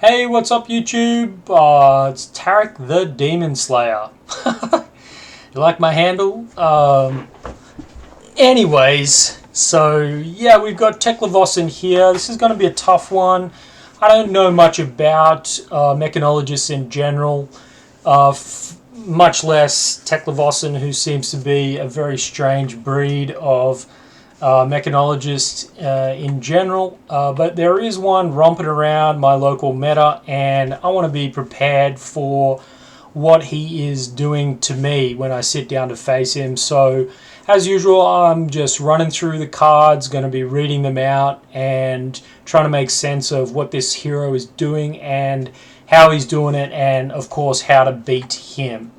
Hey, what's up YouTube? It's Tarek the Demon Slayer. You like my handle? Anyways, so yeah, we've got Teklovossen here. This is going to be a tough one. I don't know much about mechanologists in general, much less Teklovossen, who seems to be a very strange breed of mechanologist in general, but there is one romping around my local meta, and I want to be prepared for what he is doing to me when I sit down to face him. So, as usual, I'm just running through the cards, going to be reading them out and trying to make sense of what this hero is doing and how he's doing it, and of course, how to beat him.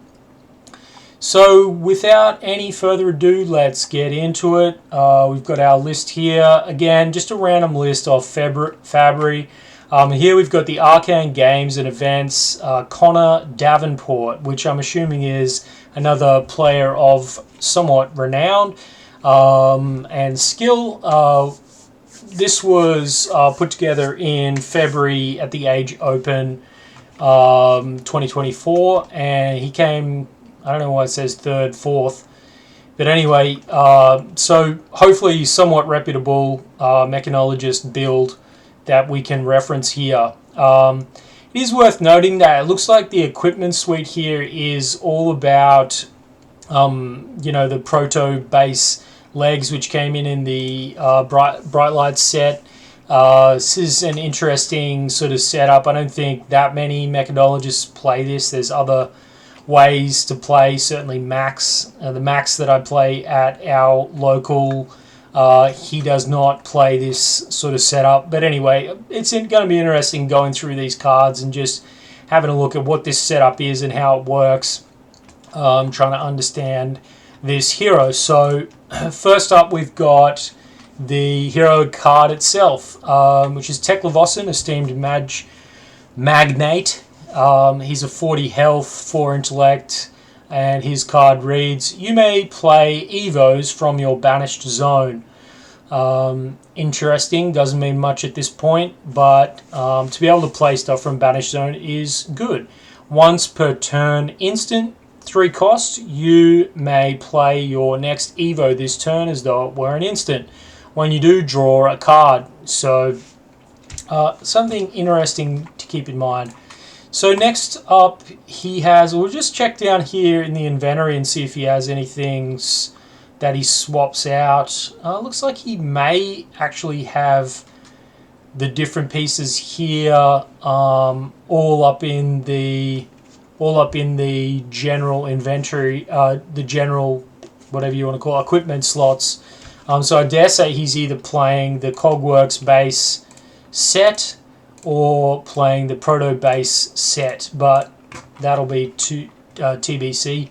So without any further ado, let's get into it. We've got our list here. Again, just a random list of Fabry. Here we've got the Arcane Games and Events, Connor Davenport, which I'm assuming is another player of somewhat renown and skill. This was put together in February at the Age Open 2024, and he came... I don't know why it says third, fourth. But anyway, so hopefully somewhat reputable mechanologist build that we can reference here. It is worth noting that it looks like the equipment suite here is all about, the Proto base legs, which came in the Bright Light set. This is an interesting sort of setup. I don't think that many mechanologists play this. There's other ways to play. Certainly Max, the Max that I play at our local, he does not play this sort of setup. But anyway, it's going to be interesting going through these cards and just having a look at what this setup is and how it works. Trying to understand this hero. So first up, we've got the hero card itself, which is Teklovossen, Esteemed Magnate. He's a 40 health, 4 intellect, and his card reads, you may play Evos from your banished zone. Interesting, doesn't mean much at this point, but to be able to play stuff from banished zone is good. Once per turn instant, 3 cost, you may play your next Evo this turn as though it were an instant. When you do, draw a card. So something interesting to keep in mind. So next up, we'll just check down here in the inventory and see if he has anything that he swaps out. Looks like he may actually have the different pieces here, all up in the general inventory, the general, whatever you want to call it, equipment slots. So I dare say he's either playing the Cogworks base set or playing the Proto base set, but that'll be TBC.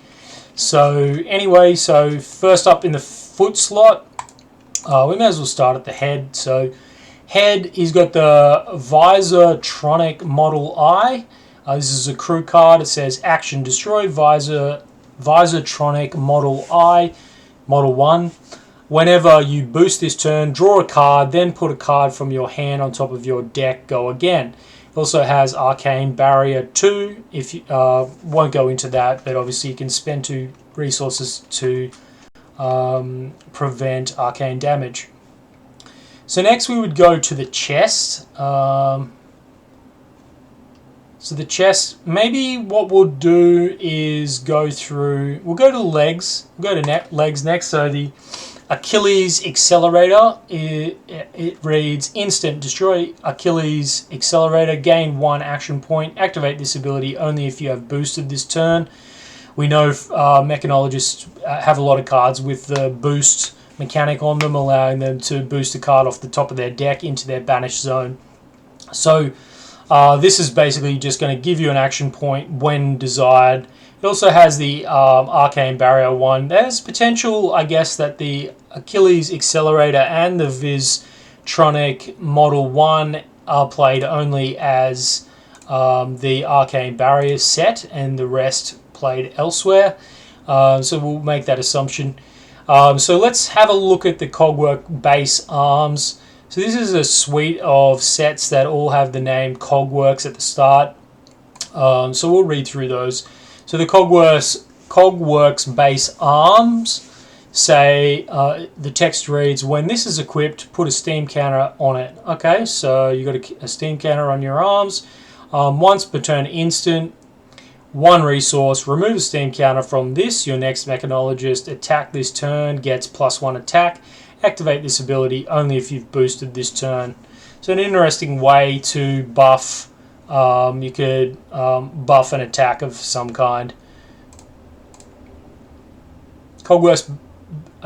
So anyway, so first up in the foot slot, we may as well start at the head. So head, he's got the Visortronic Model I. This is a crew card. It says action, destroy Visortronic Model I, Model 1. Whenever you boost this turn, draw a card, then put a card from your hand on top of your deck, go again. It also has Arcane Barrier 2. If you won't go into that, but obviously you can spend 2 resources to prevent arcane damage. So next we would go to the chest. So the chest, maybe what we'll do is we'll go to legs. We'll go to legs next. So the Achilles Accelerator, it reads, instant, destroy Achilles Accelerator, gain 1 action point, activate this ability only if you have boosted this turn. We know mechanologists have a lot of cards with the boost mechanic on them, allowing them to boost a card off the top of their deck into their banished zone. So this is basically just going to give you an action point when desired. It also has the Arcane Barrier 1. There's potential, I guess, that the Achilles Accelerator and the Visortronic Model 1 are played only as the Arcane Barrier set, and the rest played elsewhere. So we'll make that assumption. So let's have a look at the Cogwork base arms. So this is a suite of sets that all have the name Cogworks at the start. So we'll read through those. So the Cogworks base arms say, the text reads, when this is equipped, put a steam counter on it. Okay, so you got a steam counter on your arms. Once per turn instant, one resource, remove a steam counter from this. Your next mechanologist attack this turn gets +1 attack. Activate this ability only if you've boosted this turn. So an interesting way to buff. You could buff an attack of some kind. Cogworks.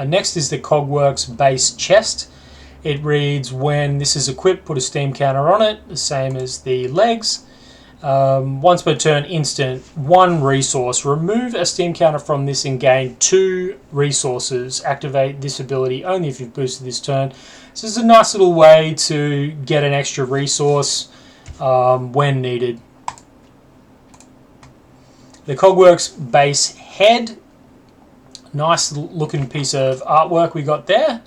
Next is the Cogworks base chest. It reads, when this is equipped, put a steam counter on it, the same as the legs. Once per turn instant, one resource. Remove a steam counter from this and gain 2 resources. Activate this ability only if you've boosted this turn. So this is a nice little way to get an extra resource when needed. The Cogworks base head. Nice looking piece of artwork we got there.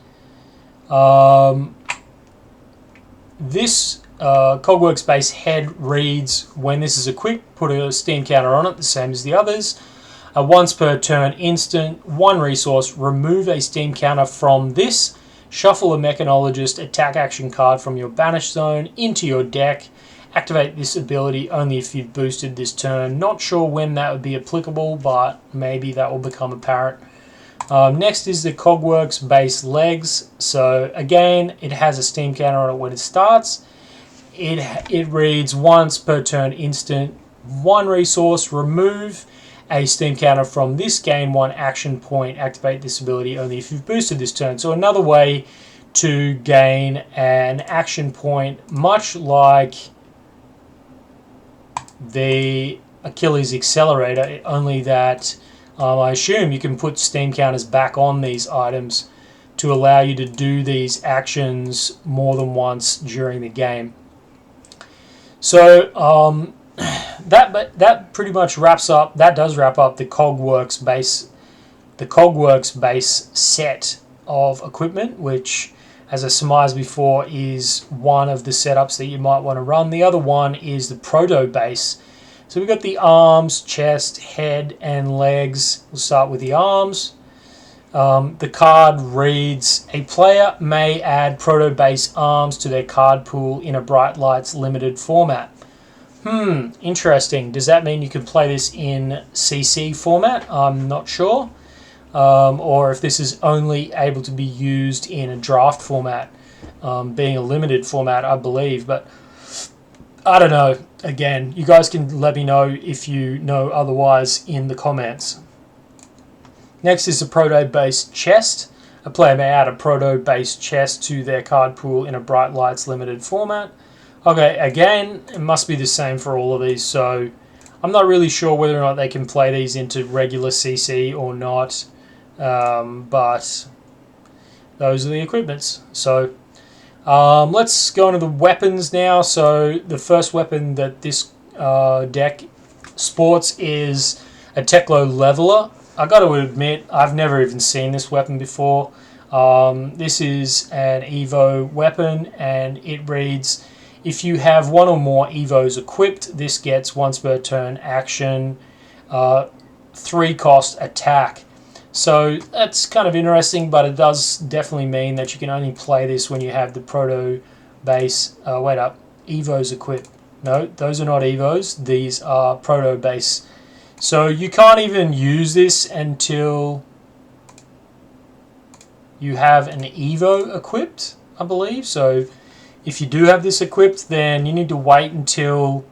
This Cogworks base head reads, when this is equipped, put a steam counter on it, the same as the others. Once per turn instant, one resource, remove a steam counter from this. Shuffle a mechanologist attack action card from your banish zone into your deck. Activate this ability only if you've boosted this turn. Not sure when that would be applicable, but maybe that will become apparent. Next is the Cogworks base legs. So again, it has a steam counter on it when it starts. It reads, once per turn instant, one resource, remove a steam counter from this, gain 1 action point. Activate this ability only if you've boosted this turn. So another way to gain an action point, much like the Achilles Accelerator, only that I assume you can put steam counters back on these items to allow you to do these actions more than once during the game. So that pretty much wraps up. That does wrap up the Cogworks base set of equipment, which, as I surmised before, is one of the setups that you might want to run. The other one is the Proto base. So we've got the arms, chest, head, and legs. We'll start with the arms. The card reads, a player may add Proto base arms to their card pool in a Bright Lights limited format. Interesting. Does that mean you can play this in CC format? I'm not sure. Or if this is only able to be used in a draft format, being a limited format, I believe. But I don't know. Again, you guys can let me know if you know otherwise in the comments. Next is the Proto-based chest. A player may add a Proto-based chest to their card pool in a Bright Lights limited format. Okay, again, it must be the same for all of these, so I'm not really sure whether or not they can play these into regular CC or not, but those are the equipments. So let's go into the weapons now. So the first weapon that this deck sports is a Teklo Leveler. I got to admit, I've never even seen this weapon before. This is an Evo weapon, and it reads, if you have one or more Evos equipped, this gets once per turn action, 3 cost attack. So that's kind of interesting, but it does definitely mean that you can only play this when you have the Proto base. Wait up, Evos equipped. No, those are not Evos. These are Proto base. So you can't even use this until you have an Evo equipped, I believe. So if you do have this equipped, then you need to wait until,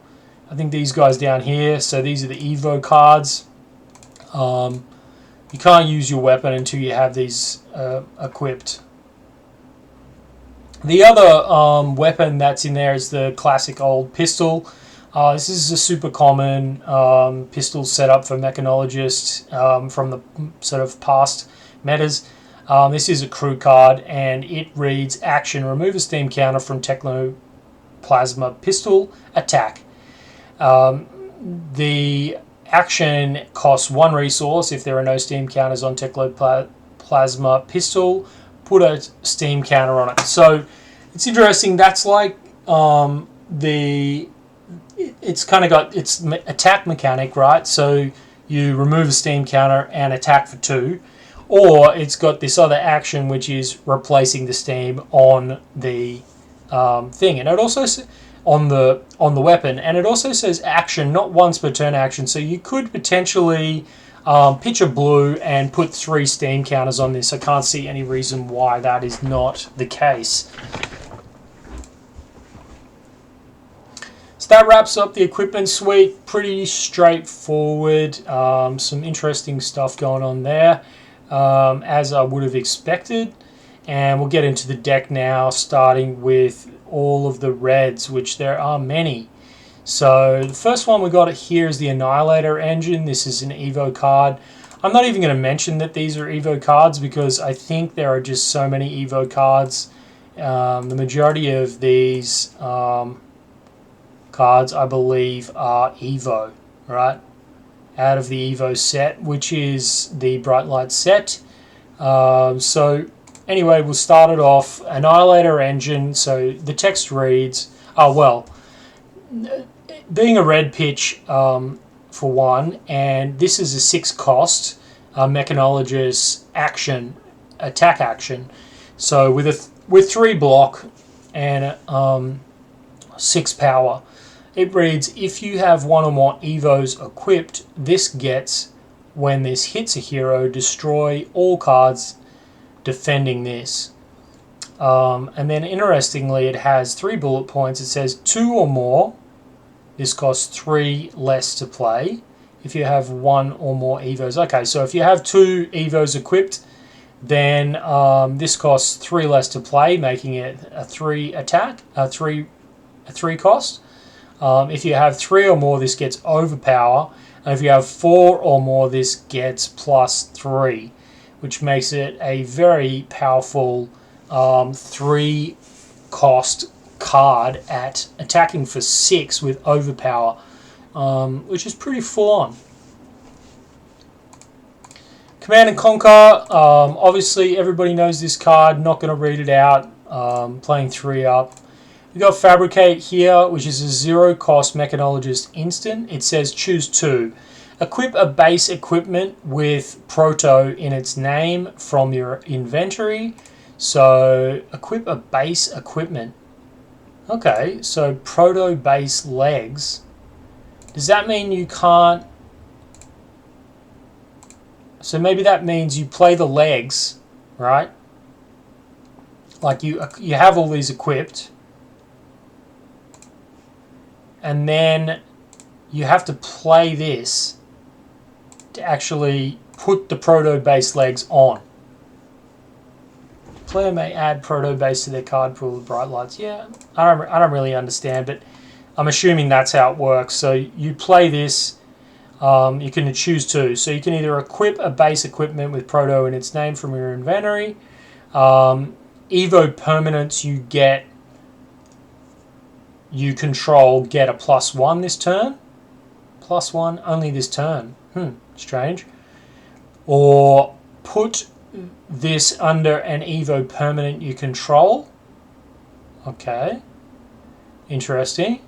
I think these guys down here, so these are the Evo cards. You can't use your weapon until you have these equipped. The other weapon that's in there is the classic old pistol. This is a super common pistol setup for mechanologists from the sort of past metas. This is a crew card, and it reads, action, remove a steam counter from Teklo-plasma pistol, attack. The action costs 1 resource. If there are no steam counters on Teklo-plasma pistol, put a steam counter on it. So It's interesting. That's like it's kind of got its attack mechanic, right? So you remove a steam counter and attack for 2, or it's got this other action which is replacing the steam on the thing, and it also on the weapon, and it also says action, not once per turn action. So you could potentially pitch a blue and put 3 steam counters on this. I can't see any reason why that is not the case. So that wraps up the equipment suite. Pretty straightforward. Some interesting stuff going on there, as I would have expected. And we'll get into the deck now, starting with all of the reds, which there are many. So the first one we got here is the Annihilator Engine. This is an Evo card. I'm not even going to mention that these are Evo cards because I think there are just so many Evo cards. The majority of these cards, I believe, are Evo, right? Out of the Evo set, which is the Bright Light set. So anyway, we'll start it off. Annihilator Engine. So the text reads, being a red pitch for 1, and this is a 6 cost Mechanologist attack action. So with 3 block and 6 power. It reads, if you have 1 or more Evos equipped, this gets, when this hits a hero, destroy all cards defending this. And then interestingly, it has 3 bullet points. It says 2 or more. This costs 3 less to play. If you have 1 or more Evos. Okay, so if you have 2 Evos equipped, then this costs 3 less to play, making it a 3 attack, a 3 cost. If you have 3 or more, this gets overpower. And if you have 4 or more, this gets +3, which makes it a very powerful 3 cost card at attacking for 6 with overpower, which is pretty full on. Command and Conquer, obviously everybody knows this card, not going to read it out, playing 3 up. We've got Fabricate here, which is a 0 cost Mechanologist instant. It says choose 2. Equip a base equipment with Proto in its name from your inventory. So equip a base equipment. Okay, so Proto base legs. Does that mean you can't? So maybe that means you play the legs, right? Like you have all these equipped, and then you have to play this to actually put the Proto base legs on. Player may add Proto base to their card pool with bright lights. Yeah, I don't really understand, but I'm assuming that's how it works. So you play this, you can choose 2. So you can either equip a base equipment with Proto in its name from your inventory. Evo permanents you control get a +1 this turn. +1 only this turn. Strange. Or put this under an Evo permanent you control. Okay. Interesting.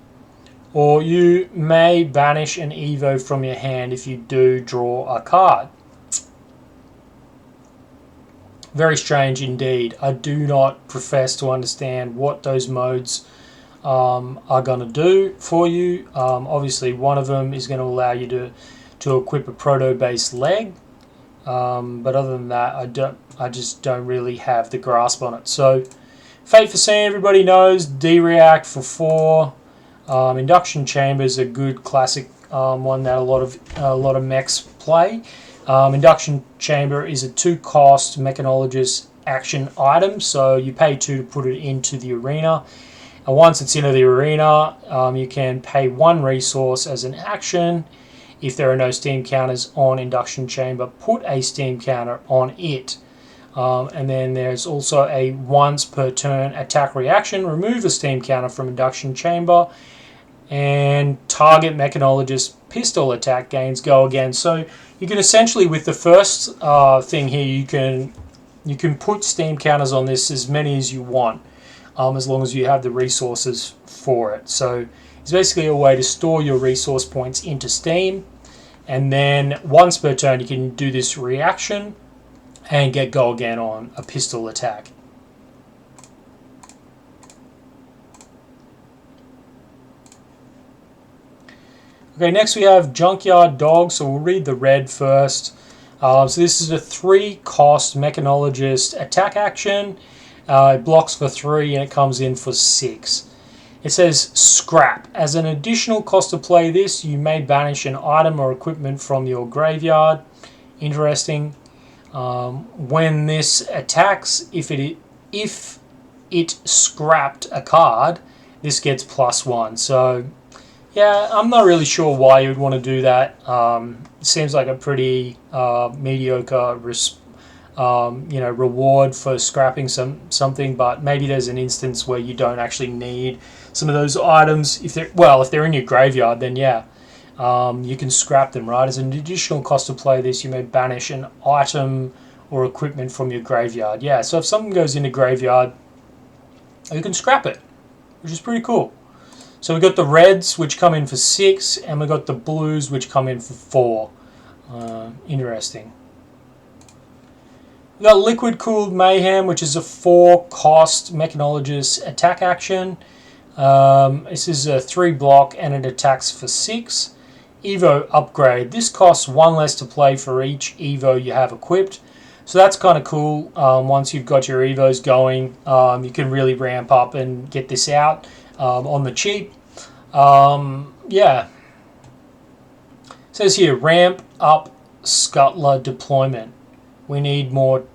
Or you may banish an Evo from your hand if you do draw a card. Very strange indeed. I do not profess to understand what those modes are going to do for you. Obviously, one of them is going to allow you to equip a Proto-based leg. But other than that, I just don't really have the grasp on it. So, Fate for Seeing, everybody knows. D-React for 4. Induction Chamber is a good classic one that a lot of mechs play. Induction Chamber is a 2 cost Mechanologist action item, so you pay 2 to put it into the arena. And once it's into the arena, you can pay 1 resource as an action. If there are no steam counters on Induction Chamber, put a steam counter on it. And then there's also a once per turn attack reaction. Remove a steam counter from Induction Chamber, and target Mechanologist pistol attack gains go again. So you can essentially, with the first thing here, you can put steam counters on this as many as you want. as long as you have the resources for it. So it's basically a way to store your resource points into Steam, and then once per turn you can do this reaction and get go again on a pistol attack. Okay, next we have Junkyard Dog, so we'll read the red first. So this is a 3-cost Mechanologist attack action. It blocks for 3 and it comes in for 6. It says Scrap. As an additional cost to play this, you may banish an item or equipment from your graveyard. Interesting. When this attacks, if it scrapped a card, this gets +1. So yeah, I'm not really sure why you would want to do that. It seems like a pretty mediocre reward for scrapping something, but maybe there's an instance where you don't actually need some of those items. If they're in your graveyard, then yeah, you can scrap them, right? As an additional cost to play this, you may banish an item or equipment from your graveyard. Yeah, so if something goes into graveyard, you can scrap it, which is pretty cool. So we got the reds, which come in for 6, and we got the blues, which come in for 4. Interesting. We got Liquid Cooled Mayhem, which is a 4-cost Mechanologist attack action. This is a 3-block, and it attacks for 6. Evo Upgrade. This costs 1 less to play for each Evo you have equipped. So that's kind of cool. Once you've got your Evos going, you can really ramp up and get this out. On the cheap. Yeah. It says here, ramp up Scuttler deployment. We need more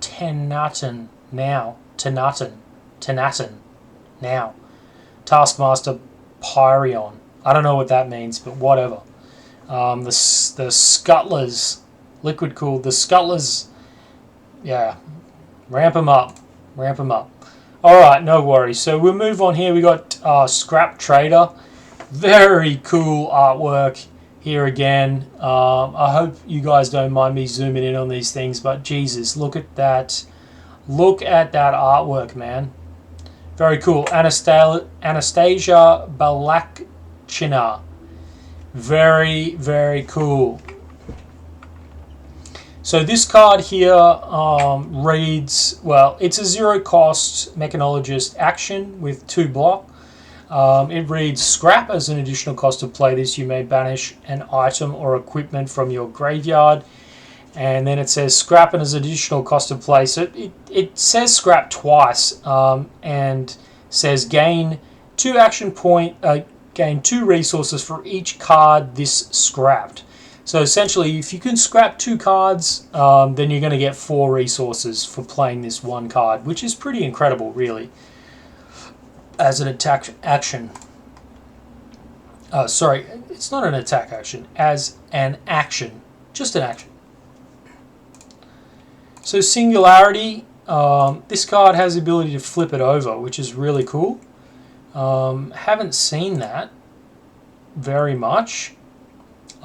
Tenatin now. Tenatin now. Taskmaster Pyrion. I don't know what that means, but whatever. The Scuttlers. Liquid cooled. The Scuttlers. Yeah. Ramp them up. Ramp them up. Alright, no worries. So we'll move on here. We got Scrap Trader. Very cool artwork here again. I hope you guys don't mind me zooming in on these things, but Jesus, look at that. Look at that artwork, man. Very cool. Anastasia Balakchina. Very, very cool. So this card here reads, well, it's a 0-cost Mechanologist action with 2 block. It reads, Scrap. As an additional cost to play this, you may banish an item or equipment from your graveyard. And then it says Scrap, and as an additional cost to play. So it says Scrap twice and says gain 2 action point, gain 2 resources for each card this scrapped. So essentially, if you can scrap 2 cards, then you're going to get 4 resources for playing this 1 card, which is pretty incredible, really, as an attack action. Sorry, it's not an attack action, as an action. Just an action. So Singularity, this card has the ability to flip it over, which is really cool. Haven't seen that very much.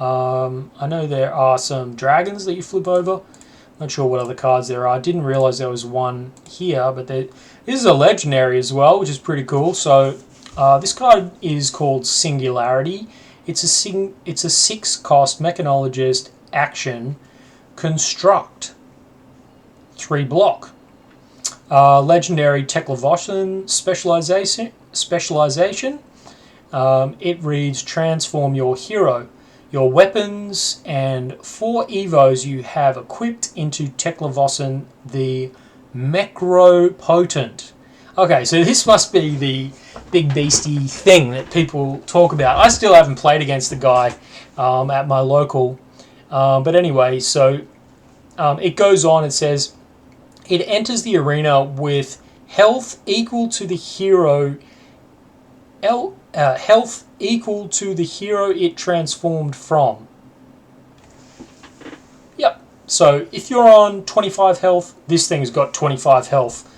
I know there are some dragons that you flip over. Not sure what other cards there are. I didn't realize there was one here, but this is a legendary as well, which is pretty cool. So this card is called Singularity. It's a 6-cost Mechanologist action. Construct. 3 block. Legendary Teklovossen specialization. It reads transform your hero, your weapons, and 4 Evos you have equipped into Teklovossen the Mecropotent. Okay, so this must be the big beastie thing that people talk about. I still haven't played against the guy at my local. But anyway, so it goes on. It says, it enters the arena with health equal to the hero health equal to the hero it transformed from. Yep. So if you're on 25 health, this thing's got 25 health.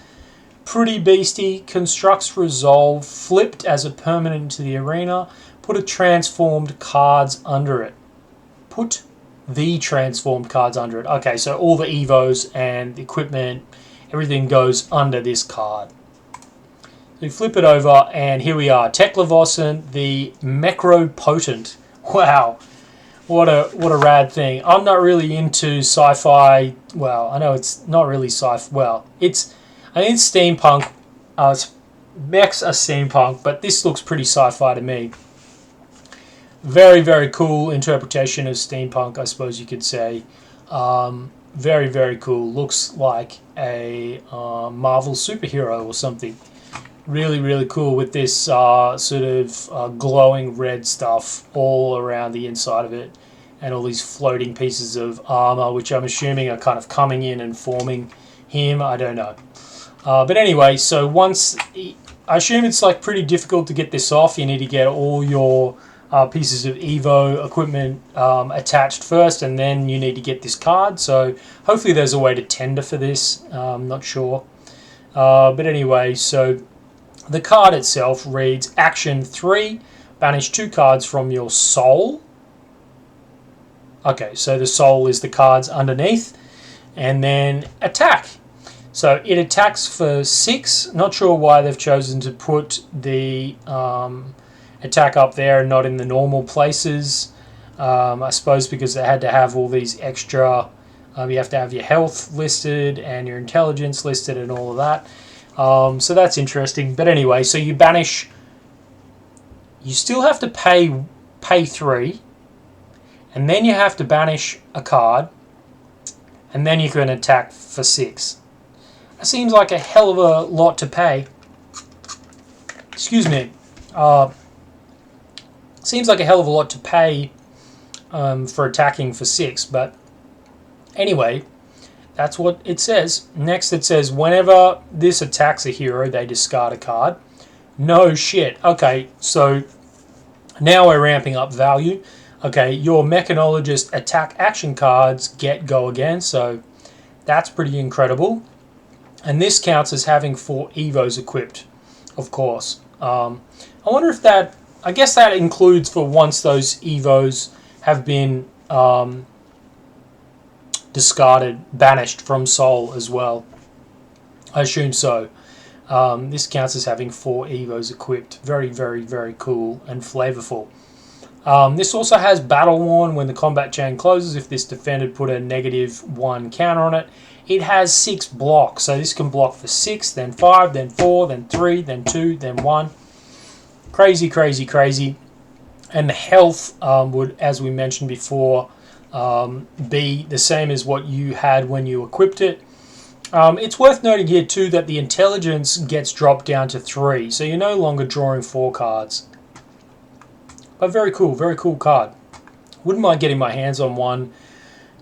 Pretty beastie. Constructs resolve. Flipped as a permanent into the arena. Put a transformed cards under it. Put the transformed cards under it. Okay, so all the Evos and the equipment everything goes under this card. We flip it over, and here we are, Teklovossen, the Macro-Potent. Wow, what a rad thing. I'm not really into sci-fi. Well, I know it's not really sci-fi. Well, I think it's steampunk. Mechs are steampunk, but this looks pretty sci-fi to me. Very, very cool interpretation of steampunk, I suppose you could say. Very, very cool. Looks like a Marvel superhero or something. Really, really cool with this sort of glowing red stuff all around the inside of it, and all these floating pieces of armor, which I'm assuming are kind of coming in and forming him. I don't know. But anyway, so I assume it's like pretty difficult to get this off. You need to get all your pieces of Evo equipment attached first, and then you need to get this card. So hopefully there's a way to tender for this. I'm not sure. But anyway, so the card itself reads Action 3, banish 2 cards from your soul. Okay, so the soul is the cards underneath. And then attack. So it attacks for 6. Not sure why they've chosen to put the attack up there and not in the normal places. I suppose because they had to have all these extra... you have to have your health listed and your intelligence listed and all of that. So that's interesting. But anyway, so you banish... You still have to pay 3. And then you have to banish a card. And then you can attack for 6. That seems like a hell of a lot to pay. Excuse me. Seems like a hell of a lot to pay for attacking for 6. But anyway... That's what it says. Next it says, whenever this attacks a hero, they discard a card. No shit. Okay, so now we're ramping up value. Okay, your Mechanologist attack action cards go again, so that's pretty incredible. And this counts as having 4 Evos equipped, of course. I wonder if that... I guess that includes for once those Evos have been... discarded, banished from soul as well. I assume so. This counts as having 4 Evos equipped. Very, very, very cool and flavorful. This also has Battle Worn. When the combat chain closes, if this defender put a -1 counter on it, it has 6 blocks. So this can block for 6, then 5, then 4, then 3, then 2, then 1. Crazy, crazy, crazy. And the health would, as we mentioned before, be the same as what you had when you equipped it. It's worth noting here too that the intelligence gets dropped down to 3, so you're no longer drawing 4 cards. But very cool card. Wouldn't mind getting my hands on one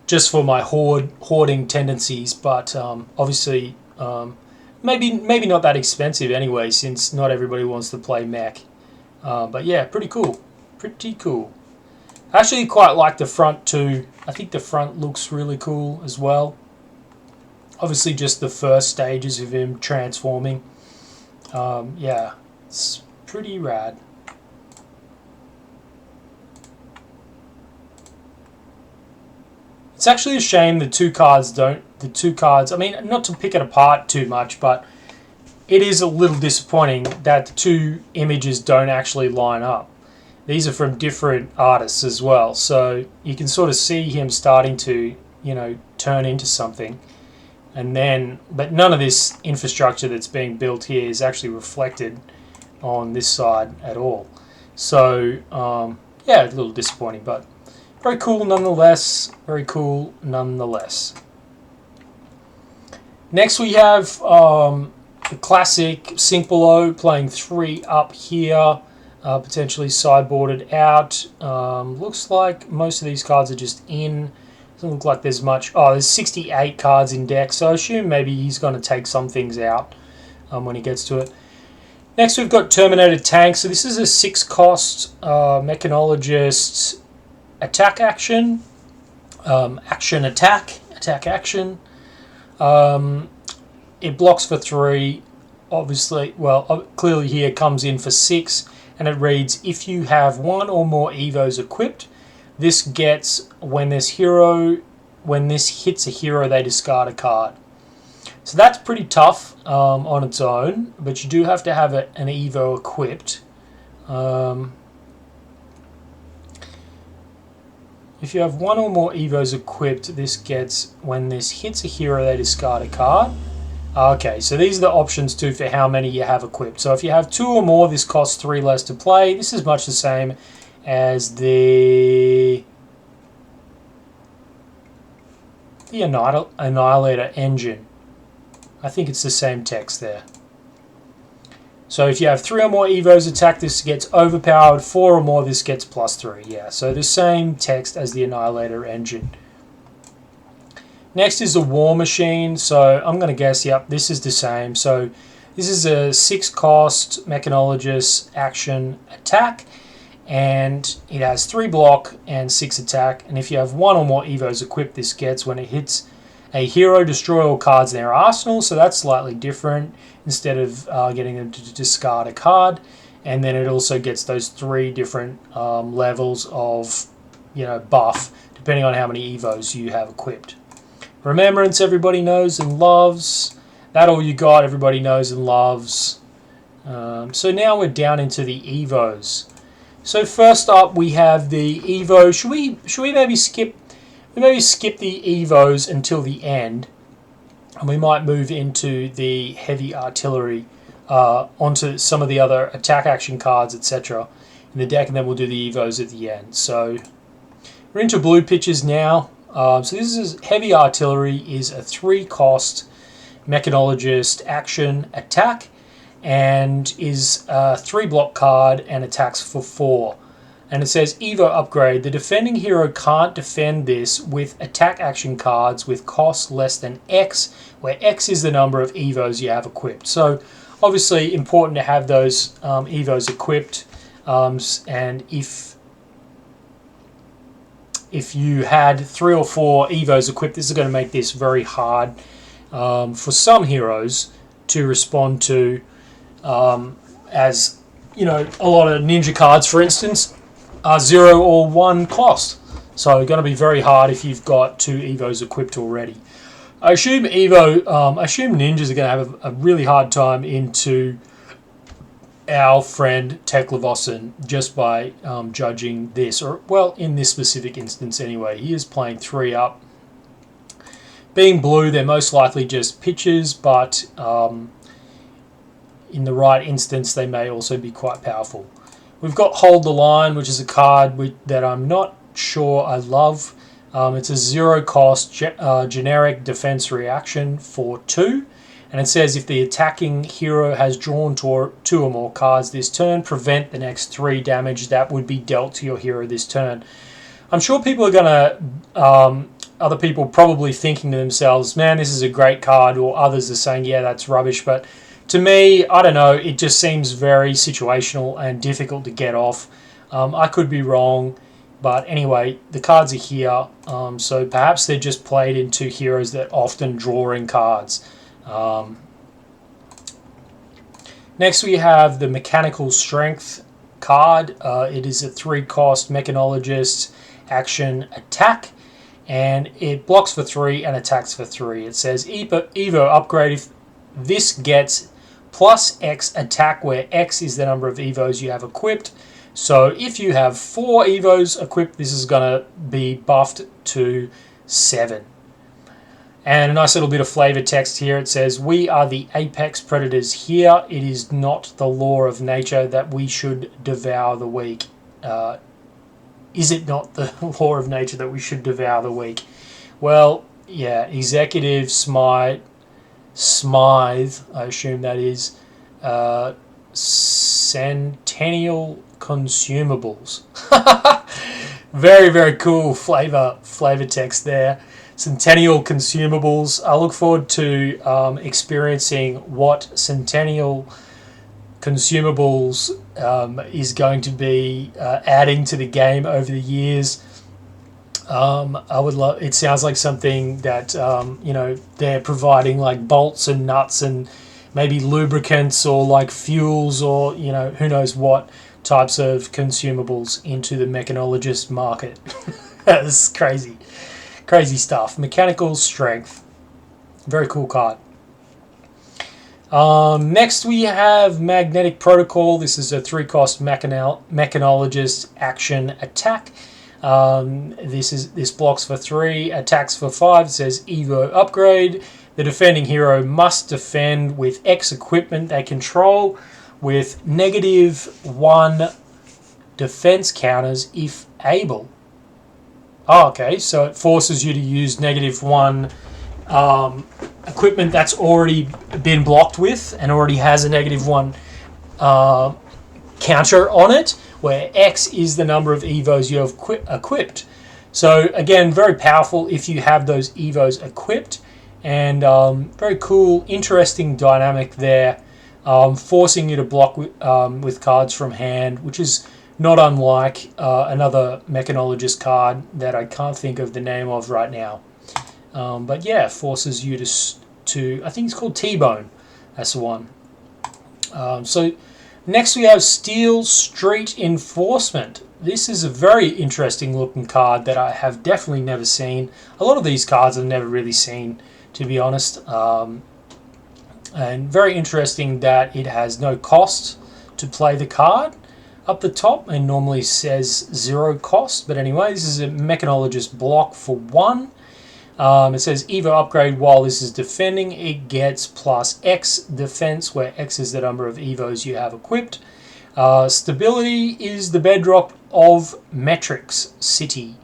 just for my hoarding tendencies, but obviously maybe not that expensive anyway, since not everybody wants to play mech. But yeah, pretty cool. I actually quite like the front too. I think the front looks really cool as well. Obviously just the first stages of him transforming. Yeah, it's pretty rad. It's actually a shame the two cards, I mean, not to pick it apart too much, but it is a little disappointing that the 2 images don't actually line up. These are from different artists as well, so you can sort of see him starting to, turn into something. And then, but none of this infrastructure that's being built here is actually reflected on this side at all. So, yeah, a little disappointing, but very cool nonetheless. Next we have the classic Sink Below, playing 3 up here. Potentially sideboarded out. Looks like most of these cards are just in. Doesn't look like there's much. Oh, there's 68 cards in deck, so I assume maybe he's going to take some things out when he gets to it. Next we've got Terminated Tank. So this is a 6-cost Mechanologist attack action. Attack action. It blocks for 3. Obviously, well, clearly here comes in for 6. And it reads, if you have 1 or more Evos equipped, this gets, when this hits a hero, they discard a card. So that's pretty tough on its own, but you do have to have an Evo equipped. If you have one or more Evos equipped, this gets, when this hits a hero, they discard a card. Okay, so these are the options too for how many you have equipped. So if you have 2 or more, this costs 3 less to play. This is much the same as the Annihilator engine. I think it's the same text there. So if you have 3 or more Evos attack, this gets overpowered. 4 or more, this gets +3. Yeah, so the same text as the Annihilator engine. Next is the War Machine. So I'm going to guess, yep, this is the same. So this is a 6 cost Mechanologist action attack. And it has 3 block and 6 attack. And if you have 1 or more Evos equipped, this gets, when it hits a hero, destroy all cards in their arsenal. So that's slightly different, instead of getting them to discard a card. And then it also gets those 3 different levels of, buff, depending on how many Evos you have equipped. Remembrance, everybody knows and loves. That all you got, everybody knows and loves. So now we're down into the Evos. So first up, we have the Evo. Should we maybe skip? We maybe skip the Evos until the end, and we might move into the heavy artillery, onto some of the other attack action cards, etc. in the deck, and then we'll do the Evos at the end. So we're into blue pitches now. So this is heavy artillery, is a 3 cost Mechanologist action attack, and is a 3 block card and attacks for 4. And it says Evo upgrade. The defending hero can't defend this with attack action cards with cost less than X, where X is the number of Evos you have equipped. So obviously important to have those Evos equipped. And if you had 3 or 4 Evos equipped, this is going to make this very hard for some heroes to respond to, as a lot of ninja cards, for instance, are 0 or 1 cost. So going to be very hard if you've got 2 Evos equipped already. I assume ninjas are going to have a really hard time into our friend Teklovossen just by judging this, or well, in this specific instance anyway. He is playing 3 up. Being blue, they're most likely just pitches, but in the right instance, they may also be quite powerful. We've got Hold the Line, which is a card that I'm not sure I love. It's a 0 cost generic defense reaction for 2. And it says if the attacking hero has drawn 2 or more cards this turn, prevent the next 3 damage that would be dealt to your hero this turn. I'm sure people are going to, other people probably thinking to themselves, man, this is a great card, or others are saying, yeah, that's rubbish. But to me, I don't know, it just seems very situational and difficult to get off. I could be wrong, but anyway, the cards are here. So perhaps they're just played into heroes that often draw in cards. Next we have the Mechanical Strength card. It is a 3 cost Mechanologist action attack, and it blocks for 3 and attacks for 3. It says Evo upgrade. If this gets plus X attack, where X is the number of Evos you have equipped. So if you have 4 Evos equipped, this is going to be buffed to 7. And a nice little bit of flavor text here. It says, we are the apex predators here. It is not the law of nature that we should devour the weak. Is it not the law of nature that we should devour the weak? Well, yeah, Executive Smythe, I assume that is, Centennial Consumables. Very, very cool flavor text there. Centennial Consumables. I look forward to experiencing what Centennial Consumables is going to be adding to the game over the years. I would love. It sounds like something that they're providing, like bolts and nuts and maybe lubricants or like fuels, or who knows what types of consumables into the mechanologist market. That's crazy stuff. Mechanical Strength, very cool card. Next we have Magnetic Protocol. This is a 3-cost mechanologist action attack. This blocks for 3, attacks for 5. It says Evo upgrade. The defending hero must defend with X equipment they control with -1 defense counters if able. Oh, okay, so it forces you to use -1 equipment that's already been blocked with and already has a -1 counter on it, where X is the number of Evos you have equipped. So again, very powerful if you have those Evos equipped, and very cool, interesting dynamic there, forcing you to block with cards from hand, which is not unlike another mechanologist card that I can't think of the name of right now. But yeah, forces you to I think it's called T-Bone. That's the one. So next we have Steel Street Enforcement. This is a very interesting looking card that I have definitely never seen. A lot of these cards I've never really seen, to be honest. And very interesting that it has no cost to play the card up the top, and normally says 0 cost. But anyway, this is a mechanologist block for 1. It says Evo upgrade while this is defending. It gets +X defense, where X is the number of Evos you have equipped. Stability is the bedrock of Metrics City,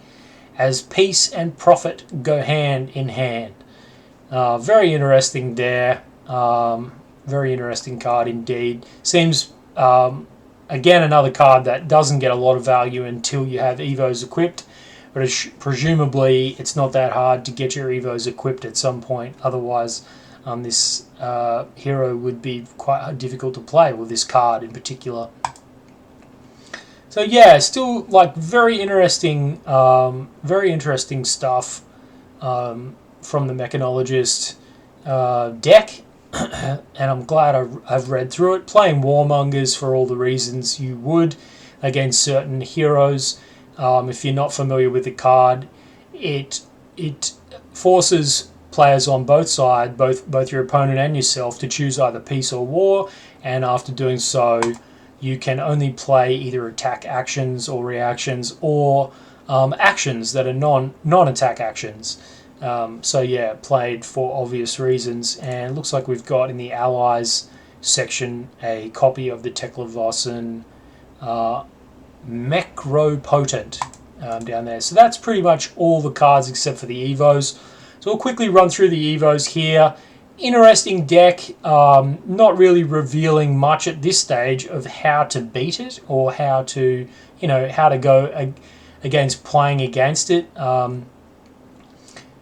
as peace and profit go hand in hand. Very interesting there. Very interesting card indeed. Seems, again, another card that doesn't get a lot of value until you have Evos equipped. But presumably it's not that hard to get your Evos equipped at some point. Otherwise, this hero would be quite difficult to play, with this card in particular. So yeah, still like very interesting stuff from the mechanologist deck. And I'm glad I've read through it. Playing Warmongers for all the reasons you would against certain heroes. If you're not familiar with the card, it forces players on both sides, both your opponent and yourself, to choose either peace or war, and after doing so, you can only play either attack actions or reactions, or actions that are non-attack actions. So yeah, played for obvious reasons, and it looks like we've got in the Allies section a copy of the Teklovossen Macropotent down there. So that's pretty much all the cards except for the Evos. So we'll quickly run through the Evos here. Interesting deck, not really revealing much at this stage of how to beat it, or how to, how to go against playing against it.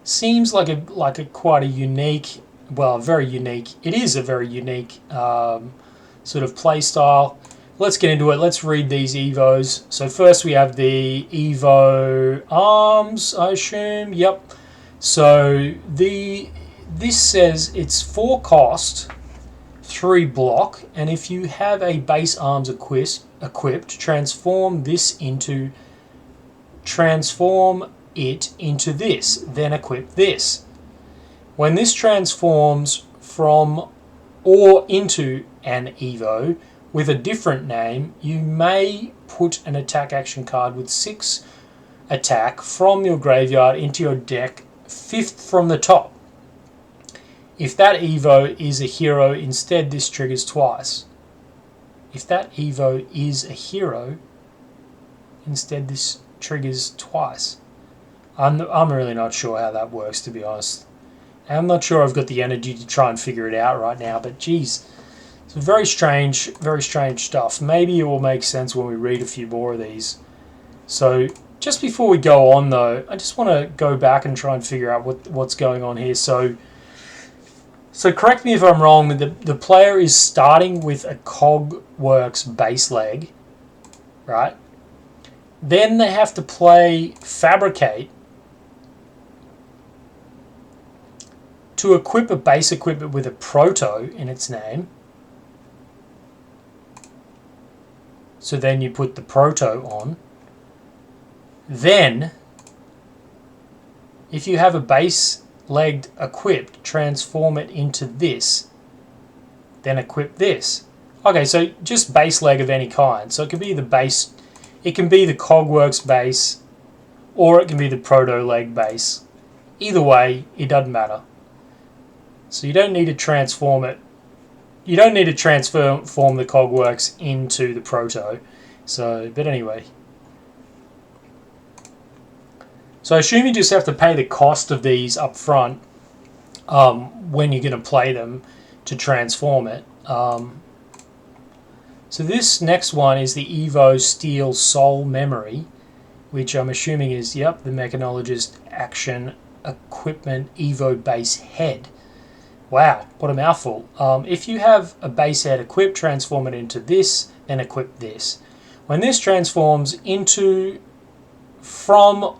Seems like a quite a unique, well, very unique. It is a very unique sort of play style. Let's get into it. Let's read these Evos. So first we have the Evo Arms, I assume. Yep. So this says it's 4 cost, 3 block, and if you have a base arms equipped, transform it into this, then equip this. When this transforms from or into an Evo with a different name, you may put an attack action card with 6 attack from your graveyard into your deck, 5th from the top. If that Evo is a hero, instead this triggers twice. If that Evo is a hero, instead this triggers twice. I'm really not sure how that works, to be honest. I'm not sure I've got the energy to try and figure it out right now, but geez. It's very strange stuff. Maybe it will make sense when we read a few more of these. So just before we go on though, I just want to go back and try and figure out what's going on here. So correct me if I'm wrong, but the player is starting with a Cogworks base leg, right? Then they have to play Fabricate to equip a base equipment with a Proto in its name. So then you put the Proto on. Then, if you have a base legged equipped, transform it into this. then equip this. Okay, so just base leg of any kind. So it can be the base, it can be the Cogworks base, or it can be the Proto leg base. Either way, it doesn't matter. So you don't need to transform it. You don't need to transform the Cogworks into the Proto. So, but anyway. So I assume you just have to pay the cost of these up front when you're going to play them to transform it. So this next one is the Evo Steel Soul Memory, which I'm assuming is, yep, the Mechanologist Action Equipment Evo Base Head. Wow, what a mouthful. If you have a base head equipped, transform it into this, then equip this. When this transforms from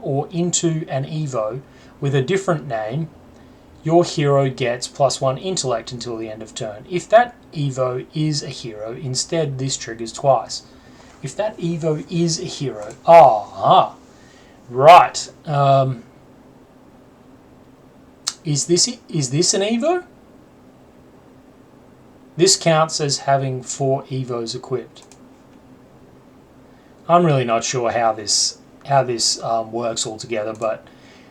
or into an Evo with a different name, your hero gets +1 intellect until the end of turn. If that Evo is a hero, instead this triggers twice. If that Evo is a hero, right. Is this an Evo? This counts as having 4 Evos equipped. I'm really not sure how this works altogether, but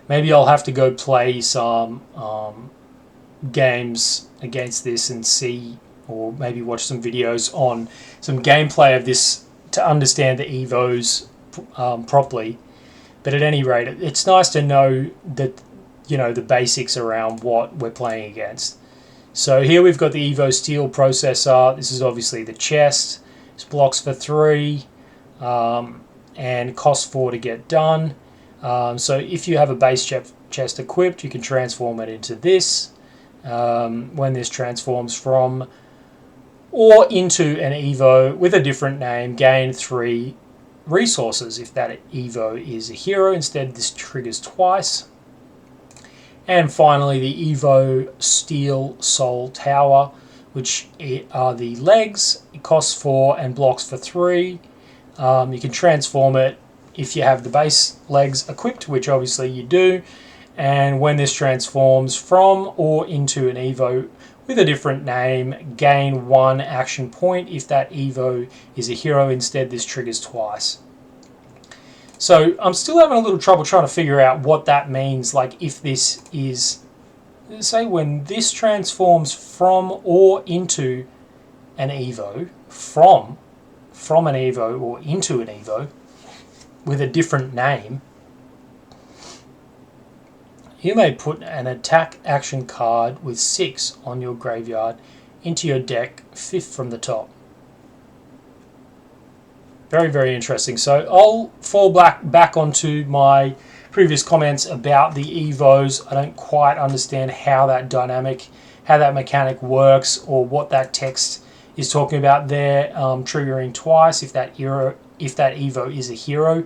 maybe I'll have to go play some games against this and see, or maybe watch some videos on some gameplay of this to understand the Evos properly. But at any rate, it's nice to know that, you know, the basics around what we're playing against. So here we've got the Evo Steel processor. This is obviously the chest. It's blocks for 3 and costs 4 to get done. So if you have a base chest equipped, you can transform it into this. When this transforms from or into an Evo with a different name, gain 3 resources. If that Evo is a hero, instead this triggers twice. And finally, the Evo Steel Soul Tower, which are the legs. It costs 4 and blocks for 3. You can transform it if you have the base legs equipped, which obviously you do. And when this transforms from or into an Evo with a different name, gain 1 action point. If that Evo is a hero, instead this triggers twice. So I'm still having a little trouble trying to figure out what that means. Like if this is, say when this transforms from or into an Evo, from an Evo or into an Evo with a different name, you may put an attack action card with 6 on your graveyard into your deck, 5th from the top. Very, very interesting. So I'll fall back onto my previous comments about the Evos. I don't quite understand how that mechanic works, or what that text is talking about there, triggering twice if that Evo is a hero.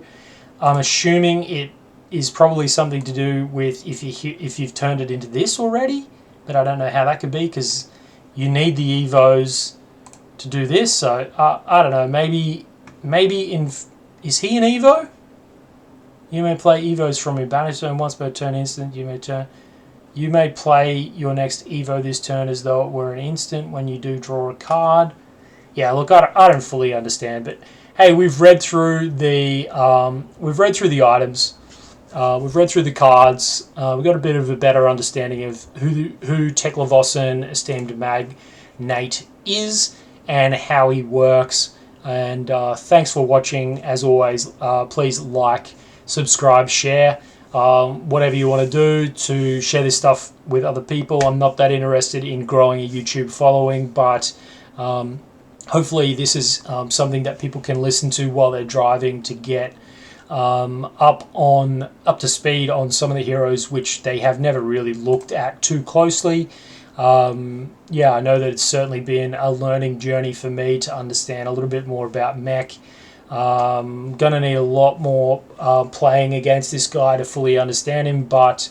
I'm assuming it is probably something to do with if you've turned it into this already, but I don't know how that could be, because you need the Evos to do this. So I don't know, maybe is he an Evo? You may play Evos from your banner zone once per turn instant. You may play your next Evo this turn as though it were an instant when you do draw a card. Yeah, look, I don't fully understand, but hey, we've read through the items, we've read through the cards, we've got a bit of a better understanding of who Teklovossen Esteemed Magnate is and how he works. And thanks for watching. As always, please like, subscribe, share, whatever you want to do to share this stuff with other people. I'm not that interested in growing a YouTube following, but hopefully this is something that people can listen to while they're driving to get up to speed on some of the heroes which they have never really looked at too closely. Yeah, I know that it's certainly been a learning journey for me to understand a little bit more about mech. Gonna need a lot more playing against this guy to fully understand him, but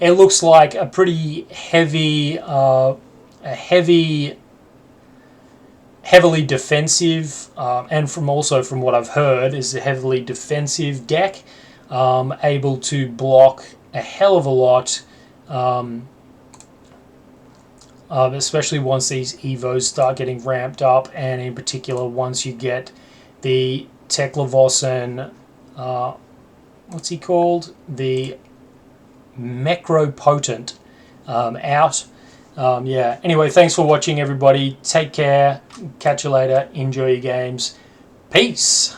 it looks like a pretty heavily defensive, and from what I've heard, is a heavily defensive deck, able to block a hell of a lot. especially once these Evos start getting ramped up, and in particular once you get the Teklovossen, what's he called? The Macropotent out. Yeah, anyway, thanks for watching, everybody. Take care. Catch you later. Enjoy your games. Peace.